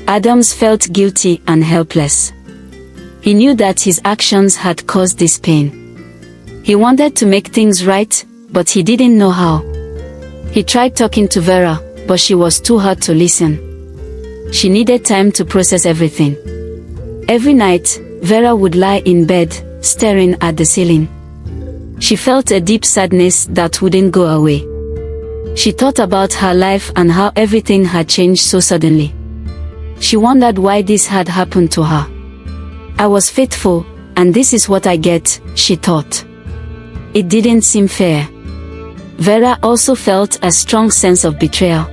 Adams felt guilty and helpless. He knew that his actions had caused this pain. He wanted to make things right, but he didn't know how. He tried talking to Vera, but she was too hard to listen. She needed time to process everything. Every night, Vera would lie in bed, staring at the ceiling. She felt a deep sadness that wouldn't go away. She thought about her life and how everything had changed so suddenly. She wondered why this had happened to her. I was faithful, and this is what I get, she thought. It didn't seem fair. Vera also felt a strong sense of betrayal.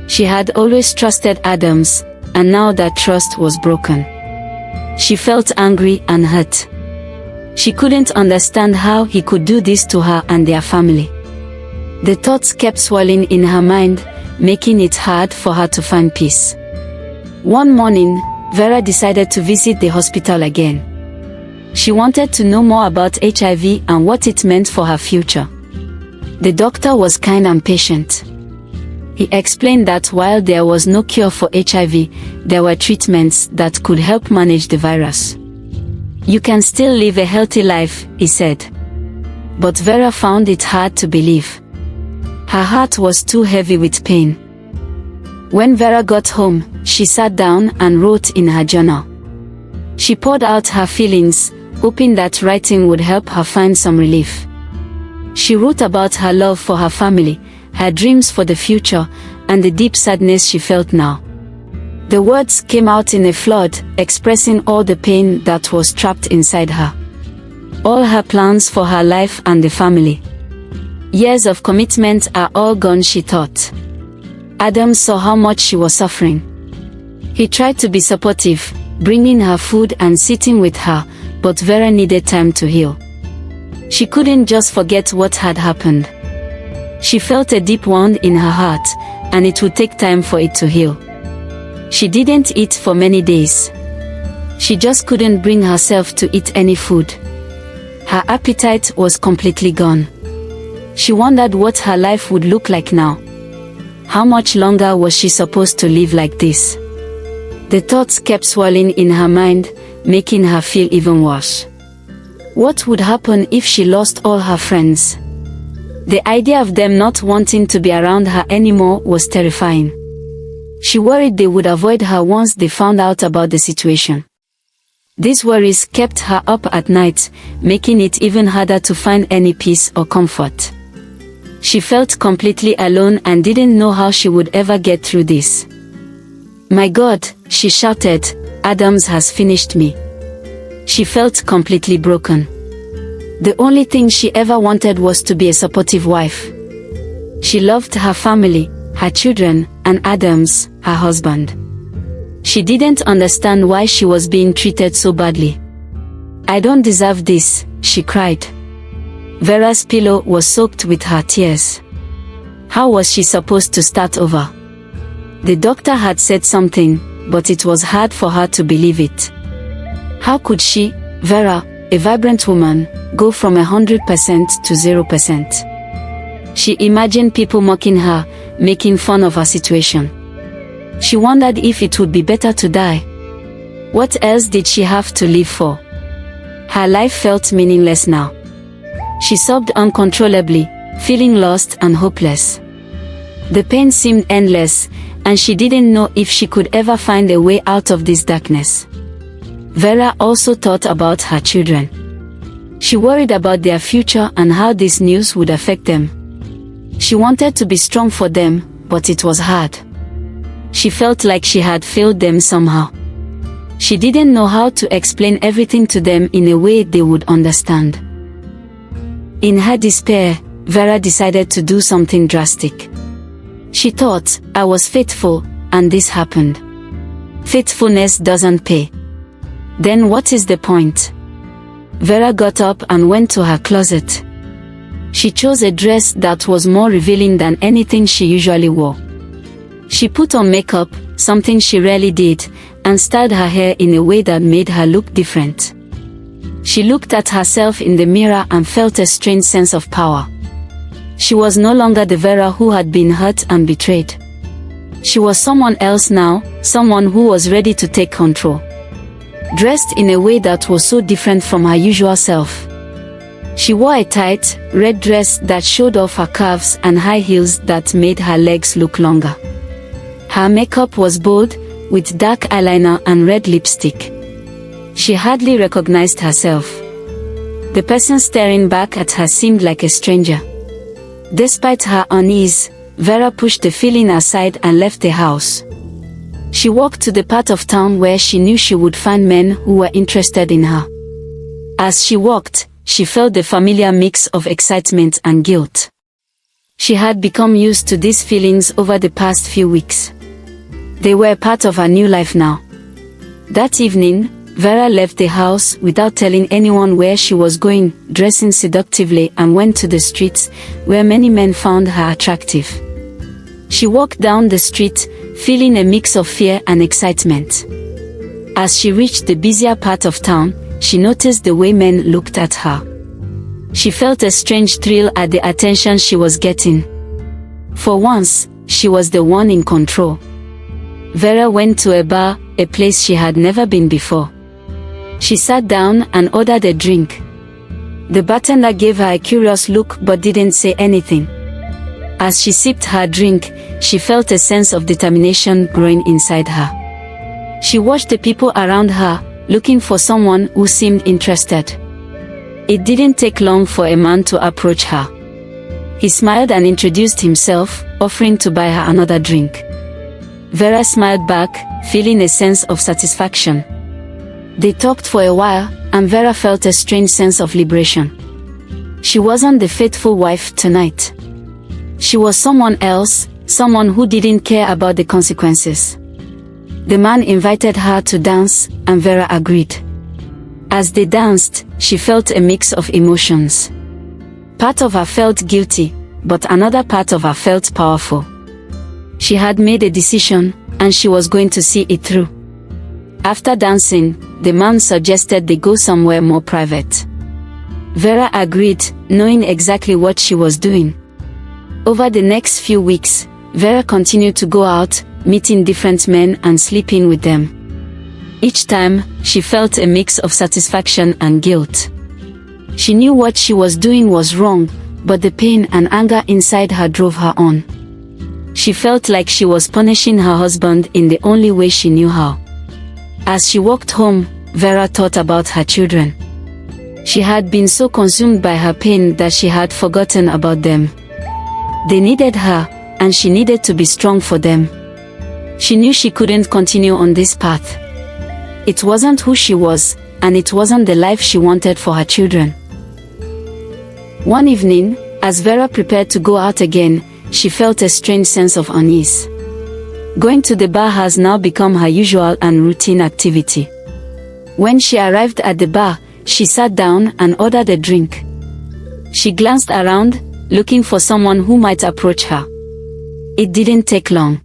She had always trusted Adams, and now that trust was broken. She felt angry and hurt. She couldn't understand how he could do this to her and their family. The thoughts kept swirling in her mind, making it hard for her to find peace. One morning, Vera decided to visit the hospital again. She wanted to know more about HIV and what it meant for her future. The doctor was kind and patient. He explained that while there was no cure for HIV, there were treatments that could help manage the virus. You can still live a healthy life, he said. But Vera found it hard to believe. Her heart was too heavy with pain. When Vera got home, she sat down and wrote in her journal. She poured out her feelings, hoping that writing would help her find some relief. She wrote about her love for her family, her dreams for the future, and the deep sadness she felt now. The words came out in a flood, expressing all the pain that was trapped inside her. All her plans for her life and the family. Years of commitment are all gone, she thought. Adam saw how much she was suffering. He tried to be supportive, bringing her food and sitting with her, but Vera needed time to heal. She couldn't just forget what had happened. She felt a deep wound in her heart, and it would take time for it to heal. She didn't eat for many days. She just couldn't bring herself to eat any food. Her appetite was completely gone. She wondered what her life would look like now. How much longer was she supposed to live like this? The thoughts kept swirling in her mind, making her feel even worse. What would happen if she lost all her friends? The idea of them not wanting to be around her anymore was terrifying. She worried they would avoid her once they found out about the situation. These worries kept her up at night, making it even harder to find any peace or comfort. She felt completely alone and didn't know how she would ever get through this. My God, she shouted, Adams has finished me. She felt completely broken. The only thing she ever wanted was to be a supportive wife. She loved her family, her children, and Adams, her husband. She didn't understand why she was being treated so badly. I don't deserve this, she cried. Vera's pillow was soaked with her tears. How was she supposed to start over? The doctor had said something, but it was hard for her to believe it. How could she, Vera, a vibrant woman, go from 100% to 0%? She imagined people mocking her, making fun of her situation. She wondered if it would be better to die. What else did she have to live for? Her life felt meaningless now. She sobbed uncontrollably, feeling lost and hopeless. The pain seemed endless, and she didn't know if she could ever find a way out of this darkness. Vera also thought about her children. She worried about their future and how this news would affect them. She wanted to be strong for them, but it was hard. She felt like she had failed them somehow. She didn't know how to explain everything to them in a way they would understand. In her despair, Vera decided to do something drastic. She thought, I was faithful, and this happened. Faithfulness doesn't pay. Then what is the point? Vera got up and went to her closet. She chose a dress that was more revealing than anything she usually wore. She put on makeup, something she rarely did, and styled her hair in a way that made her look different. She looked at herself in the mirror and felt a strange sense of power. She was no longer the Vera who had been hurt and betrayed. She was someone else now, someone who was ready to take control. Dressed in a way that was so different from her usual self. She wore a tight, red dress that showed off her calves and high heels that made her legs look longer. Her makeup was bold, with dark eyeliner and red lipstick. She hardly recognized herself. The person staring back at her seemed like a stranger. Despite her unease, Vera pushed the feeling aside and left the house. She walked to the part of town where she knew she would find men who were interested in her. As she walked, she felt the familiar mix of excitement and guilt. She had become used to these feelings over the past few weeks. They were part of her new life now. That evening, Vera left the house without telling anyone where she was going, dressing seductively, and went to the streets, where many men found her attractive. She walked down the street, feeling a mix of fear and excitement. As she reached the busier part of town, she noticed the way men looked at her. She felt a strange thrill at the attention she was getting. For once, she was the one in control. Vera went to a bar, a place she had never been before. She sat down and ordered a drink. The bartender gave her a curious look but didn't say anything. As she sipped her drink, she felt a sense of determination growing inside her. She watched the people around her, looking for someone who seemed interested. It didn't take long for a man to approach her. He smiled and introduced himself, offering to buy her another drink. Vera smiled back, feeling a sense of satisfaction. They talked for a while, and Vera felt a strange sense of liberation. She wasn't the faithful wife tonight. She was someone else, someone who didn't care about the consequences. The man invited her to dance, and Vera agreed. As they danced, she felt a mix of emotions. Part of her felt guilty, but another part of her felt powerful. She had made a decision, and she was going to see it through. After dancing, the man suggested they go somewhere more private. Vera agreed, knowing exactly what she was doing. Over the next few weeks, Vera continued to go out, meeting different men and sleeping with them. Each time, she felt a mix of satisfaction and guilt. She knew what she was doing was wrong, but the pain and anger inside her drove her on. She felt like she was punishing her husband in the only way she knew how. As she walked home, Vera thought about her children. She had been so consumed by her pain that she had forgotten about them. They needed her, and she needed to be strong for them. She knew she couldn't continue on this path. It wasn't who she was, and it wasn't the life she wanted for her children. One evening, as Vera prepared to go out again, she felt a strange sense of unease. Going to the bar has now become her usual and routine activity. When she arrived at the bar, she sat down and ordered a drink. She glanced around, looking for someone who might approach her. It didn't take long.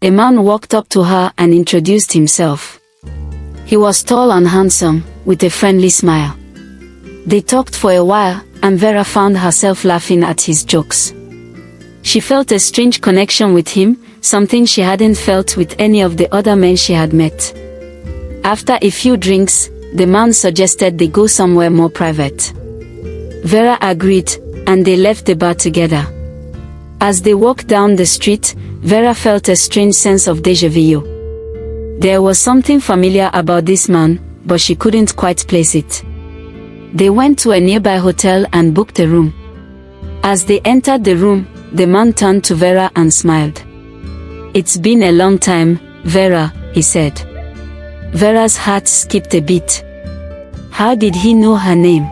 A man walked up to her and introduced himself. He was tall and handsome, with a friendly smile. They talked for a while, and Vera found herself laughing at his jokes. She felt a strange connection with him, something she hadn't felt with any of the other men she had met. After a few drinks, the man suggested they go somewhere more private. Vera agreed, and they left the bar together. As they walked down the street, Vera felt a strange sense of déjà vu. There was something familiar about this man, but she couldn't quite place it. They went to a nearby hotel and booked a room. As they entered the room, the man turned to Vera and smiled. "It's been a long time, Vera," he said. Vera's heart skipped a beat. How did he know her name?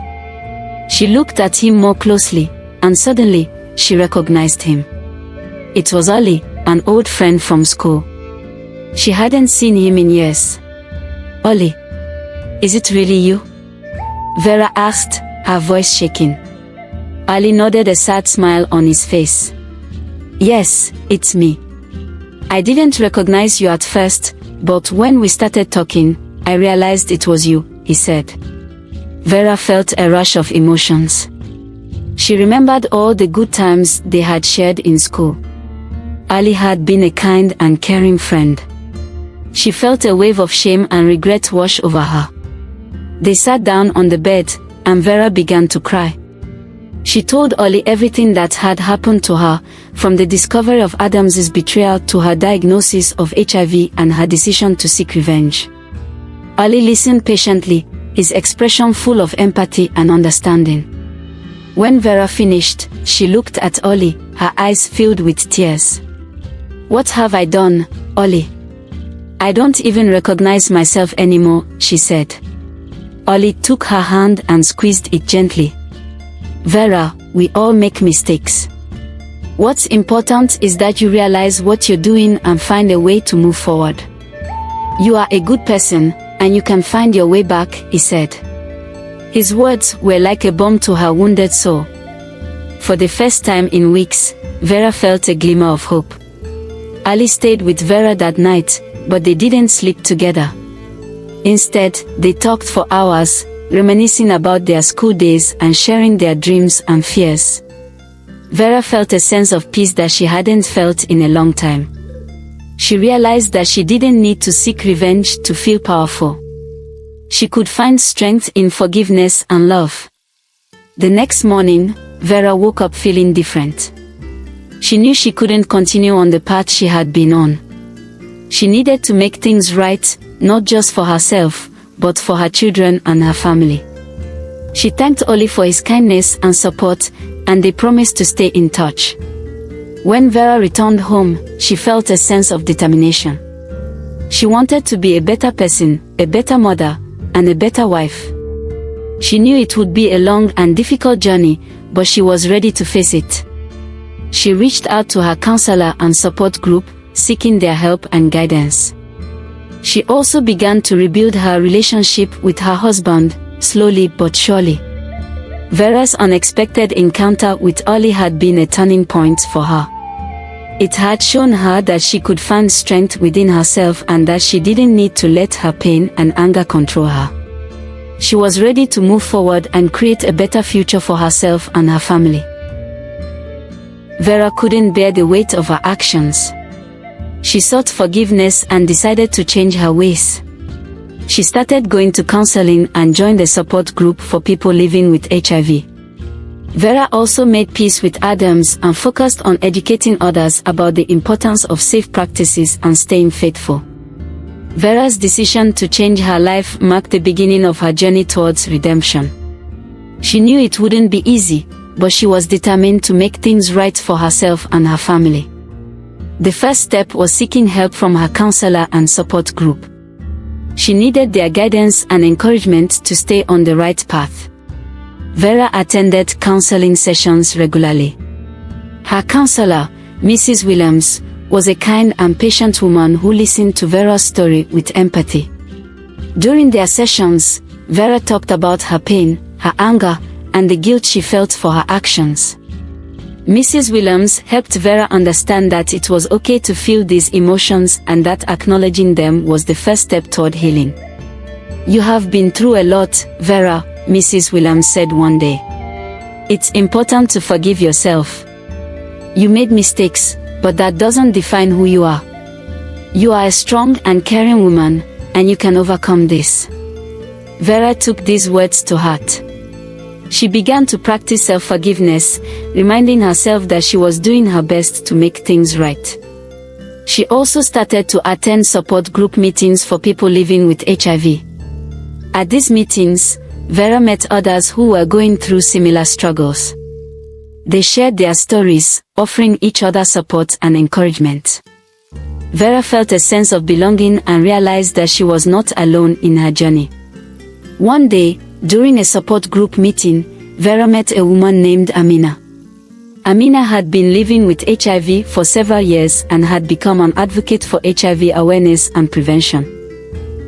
She looked at him more closely, and suddenly, she recognized him. It was Ollie, an old friend from school. She hadn't seen him in years. "Ollie, is it really you?" Vera asked, her voice shaking. Ollie nodded, a sad smile on his face. "Yes, it's me. I didn't recognize you at first, but when we started talking, I realized it was you," he said. Vera felt a rush of emotions. She remembered all the good times they had shared in school. Ali had been a kind and caring friend. She felt a wave of shame and regret wash over her. They sat down on the bed, and Vera began to cry. She told Ollie everything that had happened to her, from the discovery of Adams's betrayal to her diagnosis of HIV and her decision to seek revenge. Ollie listened patiently, his expression full of empathy and understanding. When Vera finished, she looked at Ollie, her eyes filled with tears. "What have I done, Ollie? I don't even recognize myself anymore," she said. Ollie took her hand and squeezed it gently. "Vera, we all make mistakes. What's important is that you realize what you're doing and find a way to move forward. You are a good person, and you can find your way back," he said. His words were like a balm to her wounded soul. For the first time in weeks, Vera felt a glimmer of hope. Ali stayed with Vera that night, but they didn't sleep together. Instead, they talked for hours, reminiscing about their school days and sharing their dreams and fears. Vera felt a sense of peace that she hadn't felt in a long time. She realized that she didn't need to seek revenge to feel powerful. She could find strength in forgiveness and love. The next morning, Vera woke up feeling different. She knew she couldn't continue on the path she had been on. She needed to make things right, not just for herself, but for her children and her family. She thanked Ollie for his kindness and support, and they promised to stay in touch. When Vera returned home, she felt a sense of determination. She wanted to be a better person, a better mother, and a better wife. She knew it would be a long and difficult journey, but she was ready to face it. She reached out to her counselor and support group, seeking their help and guidance. She also began to rebuild her relationship with her husband, slowly but surely. Vera's unexpected encounter with Ollie had been a turning point for her. It had shown her that she could find strength within herself and that she didn't need to let her pain and anger control her. She was ready to move forward and create a better future for herself and her family. Vera couldn't bear the weight of her actions. She sought forgiveness and decided to change her ways. She started going to counseling and joined a support group for people living with HIV. Vera also made peace with Adams and focused on educating others about the importance of safe practices and staying faithful. Vera's decision to change her life marked the beginning of her journey towards redemption. She knew it wouldn't be easy, but she was determined to make things right for herself and her family. The first step was seeking help from her counselor and support group. She needed their guidance and encouragement to stay on the right path. Vera attended counseling sessions regularly. Her counselor, Mrs. Williams, was a kind and patient woman who listened to Vera's story with empathy. During their sessions, Vera talked about her pain, her anger, and the guilt she felt for her actions. Mrs. Williams helped Vera understand that it was okay to feel these emotions and that acknowledging them was the first step toward healing. "You have been through a lot, Vera," Mrs. Williams said one day. "It's important to forgive yourself. You made mistakes, but that doesn't define who you are. You are a strong and caring woman, and you can overcome this." Vera took these words to heart. She began to practice self-forgiveness, reminding herself that she was doing her best to make things right. She also started to attend support group meetings for people living with HIV. At these meetings, Vera met others who were going through similar struggles. They shared their stories, offering each other support and encouragement. Vera felt a sense of belonging and realized that she was not alone in her journey. One day, during a support group meeting, Vera met a woman named Amina. Amina had been living with HIV for several years and had become an advocate for HIV awareness and prevention.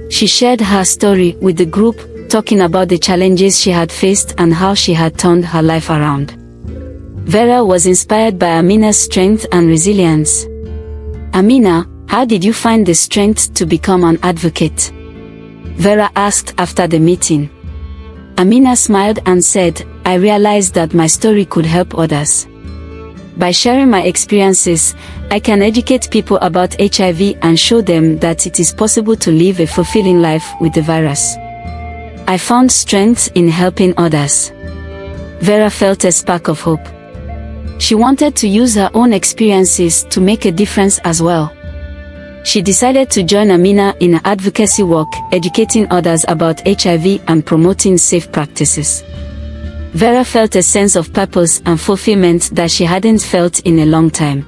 She shared her story with the group, talking about the challenges she had faced and how she had turned her life around. Vera was inspired by Amina's strength and resilience. "Amina, how did you find the strength to become an advocate?" Vera asked after the meeting. Amina smiled and said, "I realized that my story could help others. By sharing my experiences, I can educate people about HIV and show them that it is possible to live a fulfilling life with the virus. I found strength in helping others. Vera felt a spark of hope. She wanted to use her own experiences to make a difference as well. She decided to join Amina in her advocacy work, educating others about HIV and promoting safe practices. Vera felt a sense of purpose and fulfillment that she hadn't felt in a long time.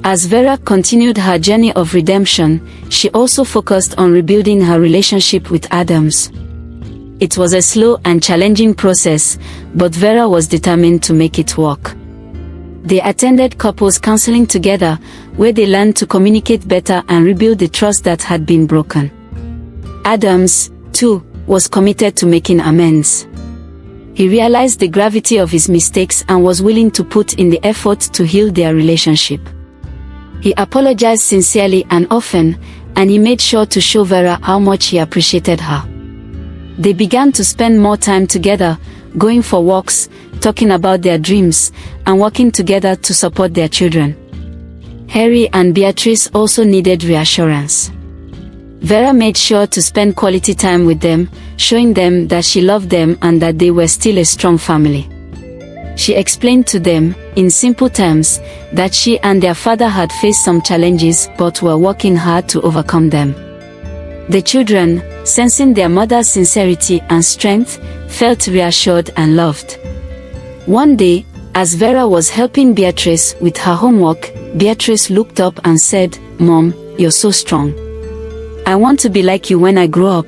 As Vera continued her journey of redemption, she also focused on rebuilding her relationship with Adams. It was a slow and challenging process, but Vera was determined to make it work. They attended couples counseling together, where they learned to communicate better and rebuild the trust that had been broken. Adams, too, was committed to making amends. He realized the gravity of his mistakes and was willing to put in the effort to heal their relationship. He apologized sincerely and often, and he made sure to show Vera how much he appreciated her. They began to spend more time together, going for walks, talking about their dreams, and working together to support their children. Harry and Beatrice also needed reassurance. Vera made sure to spend quality time with them, showing them that she loved them and that they were still a strong family. She explained to them, in simple terms, that she and their father had faced some challenges but were working hard to overcome them. The children, sensing their mother's sincerity and strength, felt reassured and loved. One day, as Vera was helping Beatrice with her homework, Beatrice looked up and said, "Mom, you're so strong. I want to be like you when I grow up."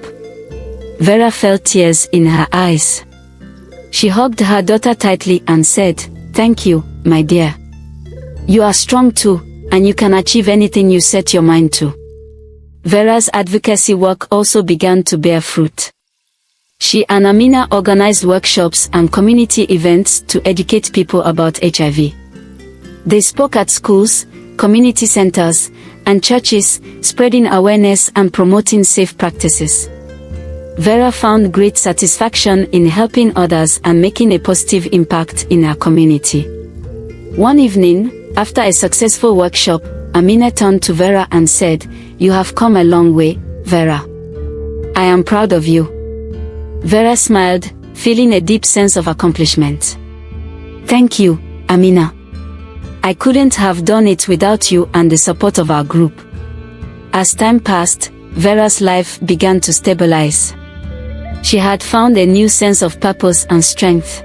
Vera felt tears in her eyes. She hugged her daughter tightly and said, "Thank you, my dear. You are strong too, and you can achieve anything you set your mind to." Vera's advocacy work also began to bear fruit. She and Amina organized workshops and community events to educate people about HIV. They spoke at schools, community centers, and churches, spreading awareness and promoting safe practices. Vera found great satisfaction in helping others and making a positive impact in her community. One evening, after a successful workshop, Amina turned to Vera and said, "You have come a long way, Vera. I am proud of you." Vera smiled, feeling a deep sense of accomplishment. "Thank you, Amina. I couldn't have done it without you and the support of our group." As time passed, Vera's life began to stabilize. She had found a new sense of purpose and strength.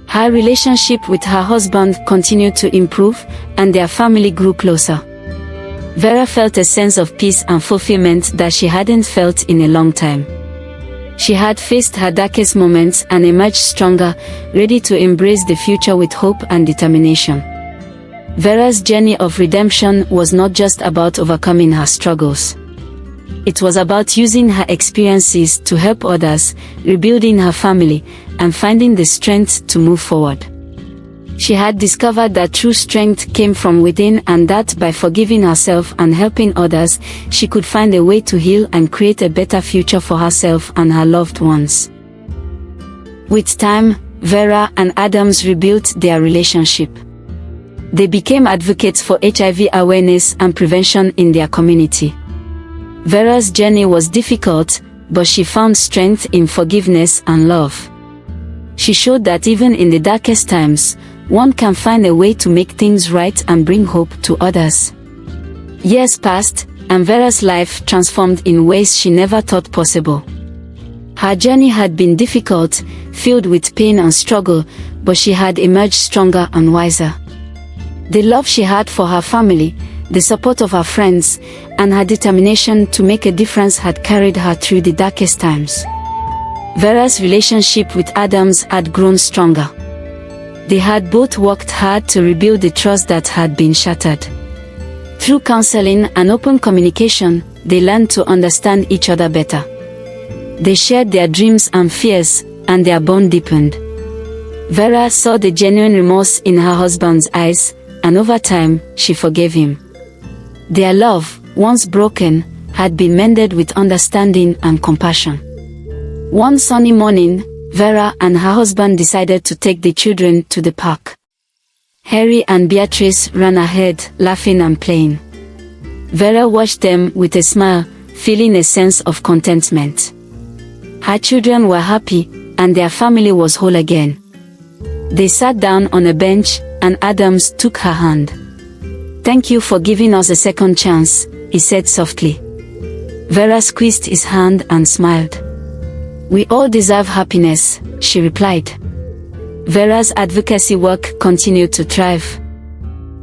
Her relationship with her husband continued to improve, and their family grew closer. Vera felt a sense of peace and fulfillment that she hadn't felt in a long time. She had faced her darkest moments and emerged stronger, ready to embrace the future with hope and determination. Vera's journey of redemption was not just about overcoming her struggles. It was about using her experiences to help others, rebuilding her family, and finding the strength to move forward. She had discovered that true strength came from within, and that by forgiving herself and helping others, she could find a way to heal and create a better future for herself and her loved ones. With time, Vera and Adams rebuilt their relationship. They became advocates for HIV awareness and prevention in their community. Vera's journey was difficult, but she found strength in forgiveness and love. She showed that even in the darkest times, one can find a way to make things right and bring hope to others. Years passed, and Vera's life transformed in ways she never thought possible. Her journey had been difficult, filled with pain and struggle, but she had emerged stronger and wiser. The love she had for her family, the support of her friends, and her determination to make a difference had carried her through the darkest times. Vera's relationship with Adams had grown stronger. They had both worked hard to rebuild the trust that had been shattered. Through counseling and open communication, they learned to understand each other better. They shared their dreams and fears, and their bond deepened. Vera saw the genuine remorse in her husband's eyes, and over time, she forgave him. Their love, once broken, had been mended with understanding and compassion. One sunny morning, Vera and her husband decided to take the children to the park. Harry and Beatrice ran ahead, laughing and playing. Vera watched them with a smile, feeling a sense of contentment. Her children were happy, and their family was whole again. They sat down on a bench, and Adams took her hand. "Thank you for giving us a second chance," he said softly. Vera squeezed his hand and smiled. "We all deserve happiness," she replied. Vera's advocacy work continued to thrive.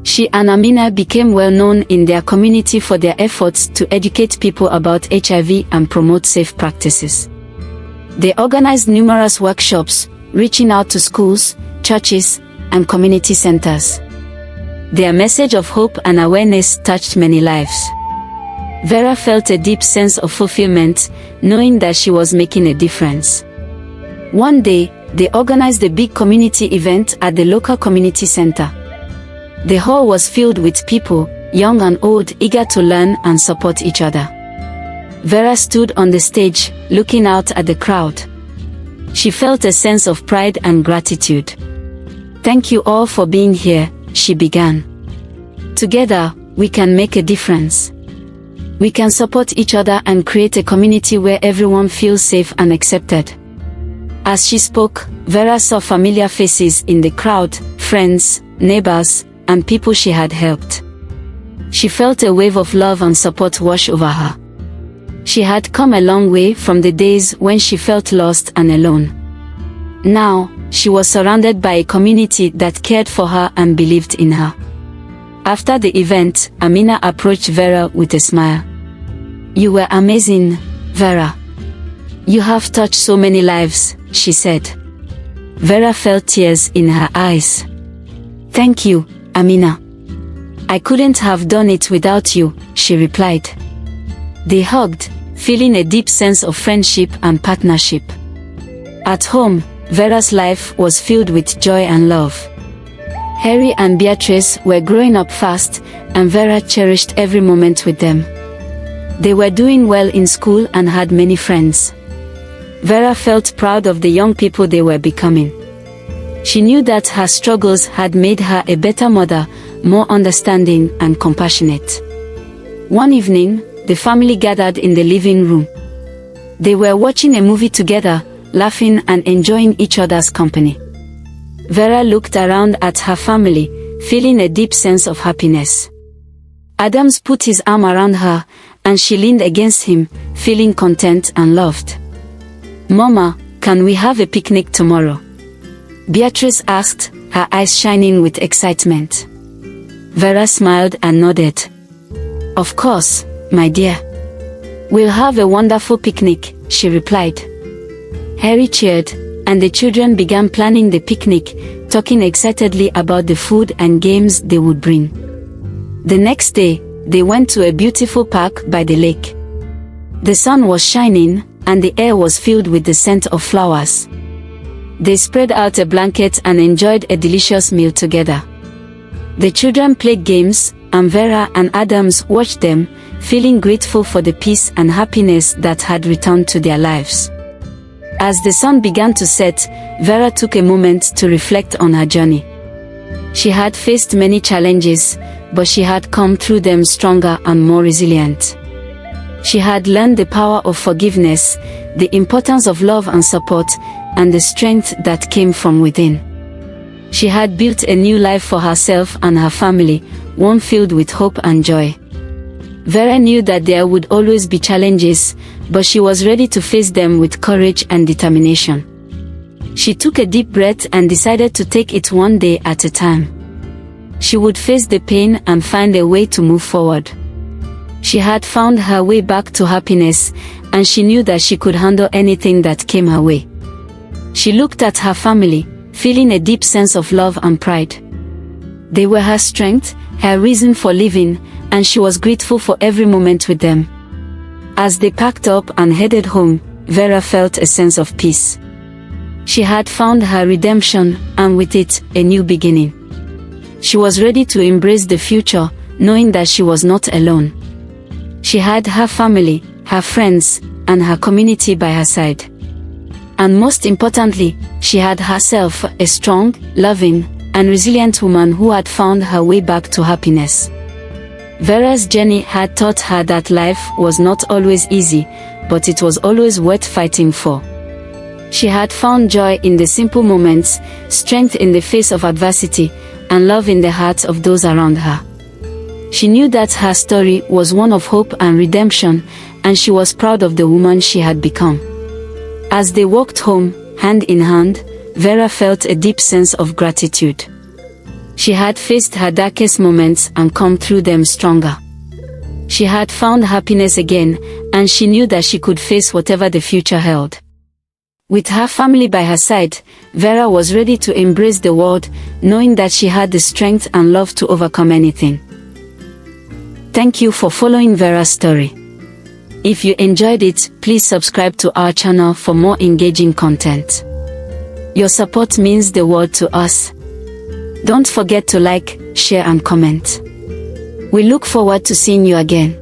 She and Amina became well known in their community for their efforts to educate people about HIV and promote safe practices. They organized numerous workshops, reaching out to schools, churches, and community centers. Their message of hope and awareness touched many lives. Vera felt a deep sense of fulfillment, knowing that she was making a difference. One day, they organized a big community event at the local community center. The hall was filled with people, young and old, eager to learn and support each other. Vera stood on the stage, looking out at the crowd. She felt a sense of pride and gratitude. "Thank you all for being here," she began. "Together, we can make a difference. We can support each other and create a community where everyone feels safe and accepted." As she spoke, Vera saw familiar faces in the crowd, friends, neighbors, and people she had helped. She felt a wave of love and support wash over her. She had come a long way from the days when she felt lost and alone. Now, she was surrounded by a community that cared for her and believed in her. After the event, Amina approached Vera with a smile. "You were amazing, Vera. You have touched so many lives," she said. Vera felt tears in her eyes. "Thank you, Amina. I couldn't have done it without you," she replied. They hugged, feeling a deep sense of friendship and partnership. At home, Vera's life was filled with joy and love. Harry and Beatrice were growing up fast, and Vera cherished every moment with them. They were doing well in school and had many friends. Vera felt proud of the young people they were becoming. She knew that her struggles had made her a better mother, more understanding and compassionate. One evening, the family gathered in the living room. They were watching a movie together, laughing and enjoying each other's company. Vera looked around at her family, feeling a deep sense of happiness. Adams put his arm around her, and she leaned against him, feeling content and loved. "Mama, can we have a picnic tomorrow?" Beatrice asked, her eyes shining with excitement. Vera smiled and nodded. "Of course, my dear. We'll have a wonderful picnic," she replied. Harry cheered, and the children began planning the picnic, talking excitedly about the food and games they would bring. The next day, they went to a beautiful park by the lake. The sun was shining, and the air was filled with the scent of flowers. They spread out a blanket and enjoyed a delicious meal together. The children played games, and Vera and Adams watched them, feeling grateful for the peace and happiness that had returned to their lives. As the sun began to set, Vera took a moment to reflect on her journey. She had faced many challenges, but she had come through them stronger and more resilient. She had learned the power of forgiveness, the importance of love and support, and the strength that came from within. She had built a new life for herself and her family, one filled with hope and joy. Vera knew that there would always be challenges, but she was ready to face them with courage and determination. She took a deep breath and decided to take it one day at a time. She would face the pain and find a way to move forward. She had found her way back to happiness, and she knew that she could handle anything that came her way. She looked at her family, feeling a deep sense of love and pride. They were her strength, her reason for living, and she was grateful for every moment with them. As they packed up and headed home, Vera felt a sense of peace. She had found her redemption, and with it, a new beginning. She was ready to embrace the future, knowing that she was not alone. She had her family, her friends, and her community by her side. And most importantly, she had herself, a strong, loving, and resilient woman who had found her way back to happiness. Vera's journey had taught her that life was not always easy, but it was always worth fighting for. She had found joy in the simple moments, strength in the face of adversity, and love in the hearts of those around her. She knew that her story was one of hope and redemption, and she was proud of the woman she had become. As they walked home, hand in hand, Vera felt a deep sense of gratitude. She had faced her darkest moments and come through them stronger. She had found happiness again, and she knew that she could face whatever the future held. With her family by her side, Vera was ready to embrace the world, knowing that she had the strength and love to overcome anything. Thank you for following Vera's story. If you enjoyed it, please subscribe to our channel for more engaging content. Your support means the world to us. Don't forget to like, share and comment. We look forward to seeing you again.